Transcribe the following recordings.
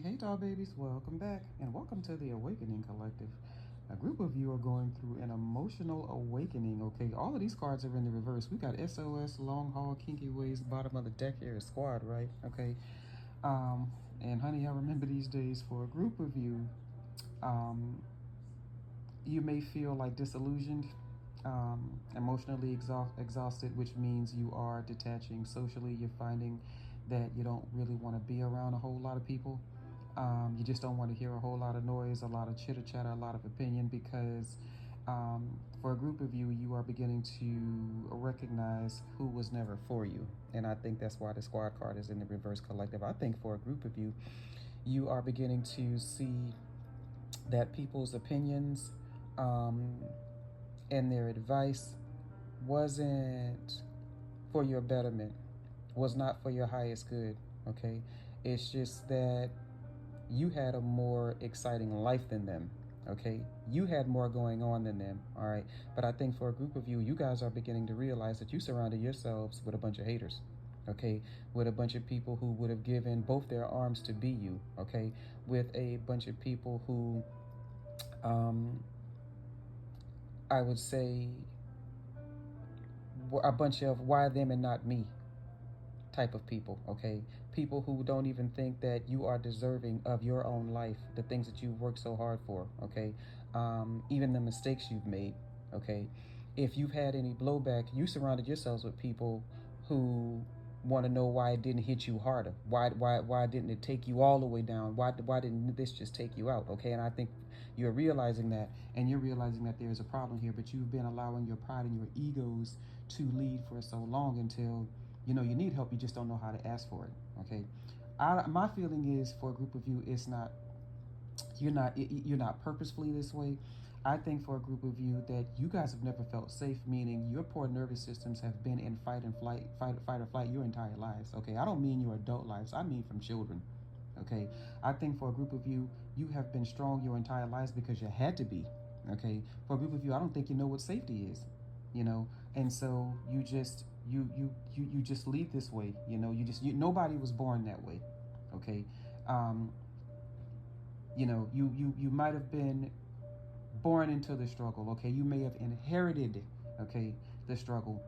Hey, doll babies, welcome back and welcome to the Awakening Collective. A group of you are going through an emotional awakening, okay? All of these cards are in the reverse. We got SOS, Long Haul, Kinky Ways, bottom of the deck here is Squad, right? Okay. And honey, I remember these days for a group of you, you may feel like disillusioned, emotionally exhausted, which means you are detaching socially. You're finding that you don't really want to be around a whole lot of people. You just don't want to hear a whole lot of noise, a lot of chitter chatter, a lot of opinion, because for a group of you, you are beginning to recognize who was never for you. And I think that's why the Squad card is in the reverse collective. I think for a group of you, you are beginning to see that people's opinions um, and their advice wasn't for your betterment, was not for your highest good, okay? It's just that you had a more exciting life than them, okay? You had more going on than them, all right? But I think for a group of you, you guys are beginning to realize that you surrounded yourselves with a bunch of haters, okay? With a bunch of people who would have given both their arms to be you, okay? With a bunch of people who, I would say, a bunch of why them and not me type of people, okay? People who don't even think that you are deserving of your own life, the things that you've worked so hard for, okay? Even the mistakes you've made, okay? If you've had any blowback, you surrounded yourselves with people who want to know why it didn't hit you harder. Why didn't it take you all the way down? Why didn't this just take you out? Okay, and I think you're realizing that, and you're realizing that there's a problem here, but you've been allowing your pride and your egos to lead for so long until you know you need help, you just don't know how to ask for it, okay? My feeling is for a group of you, it's not, you're not purposefully this way. I think for a group of you that you guys have never felt safe, meaning your poor nervous systems have been in fight or flight your entire lives, okay? I don't mean your adult lives, I mean from children, okay? I think for a group of you, you have been strong your entire lives because you had to be, okay? For a group of you, I don't think you know what safety is, you know, and so you just you just lead this way, you know. Nobody was born that way, okay? um you know, you might have been born into the struggle, okay? You may have inherited, okay, the struggle,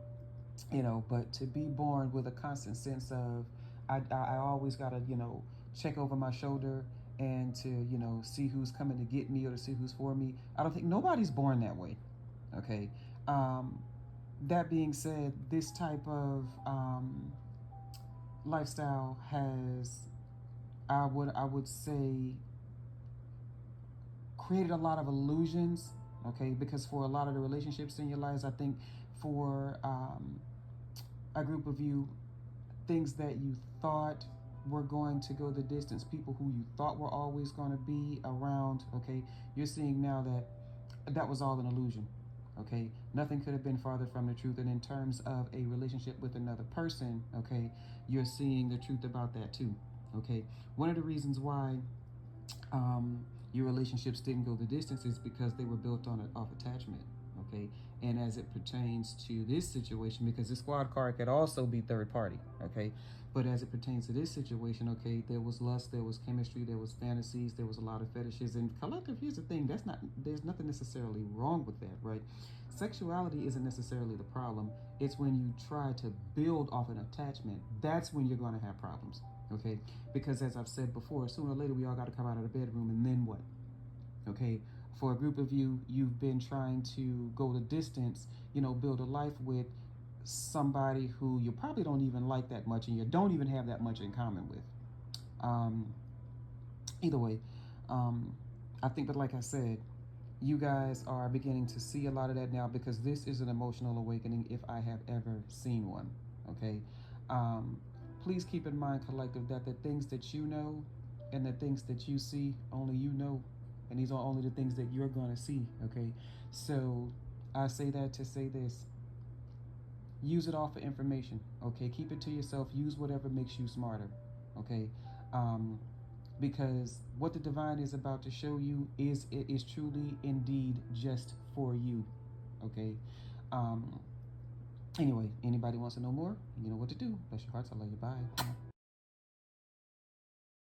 you know, but to be born with a constant sense of I always gotta, you know, check over my shoulder and to, you know, see who's coming to get me or to see who's for me. I don't think nobody's born that way, okay? That being said, this type of lifestyle has, I would say, created a lot of illusions, okay? Because for a lot of the relationships in your lives, I think for a group of you, things that you thought were going to go the distance, people who you thought were always going to be around, okay, you're seeing now that that was all an illusion, okay? Nothing could have been farther from the truth. And in terms of a relationship with another person, okay, you're seeing the truth about that too, okay? One of the reasons why your relationships didn't go the distance is because they were built on off attachment, okay? And as it pertains to this situation, because the Squad card could also be third party, okay? But as it pertains to this situation, okay, there was lust, there was chemistry, there was fantasies, there was a lot of fetishes. And collective, here's the thing, there's nothing necessarily wrong with that, right? Sexuality isn't necessarily the problem. It's when you try to build off an attachment, that's when you're going to have problems, okay? Because as I've said before, sooner or later we all got to come out of the bedroom, and then what? Okay, for a group of you, you've been trying to go the distance, you know, build a life with somebody who you probably don't even like that much and you don't even have that much in common with. um, Either way, um, I think that, like I said, you guys are beginning to see a lot of that now, because this is an emotional awakening if I have ever seen one, okay? um, Please keep in mind, collective, that the things that you know and the things that you see, only you know, and these are only the things that you're going to see, okay? So I say that to say this: use it all for information, okay? Keep it to yourself. Use whatever makes you smarter, okay? um, because what the divine is about to show you is, it is truly indeed just for you, okay? um, Anyway, anybody wants to know more, you know what to do. Bless your hearts, I love you, bye.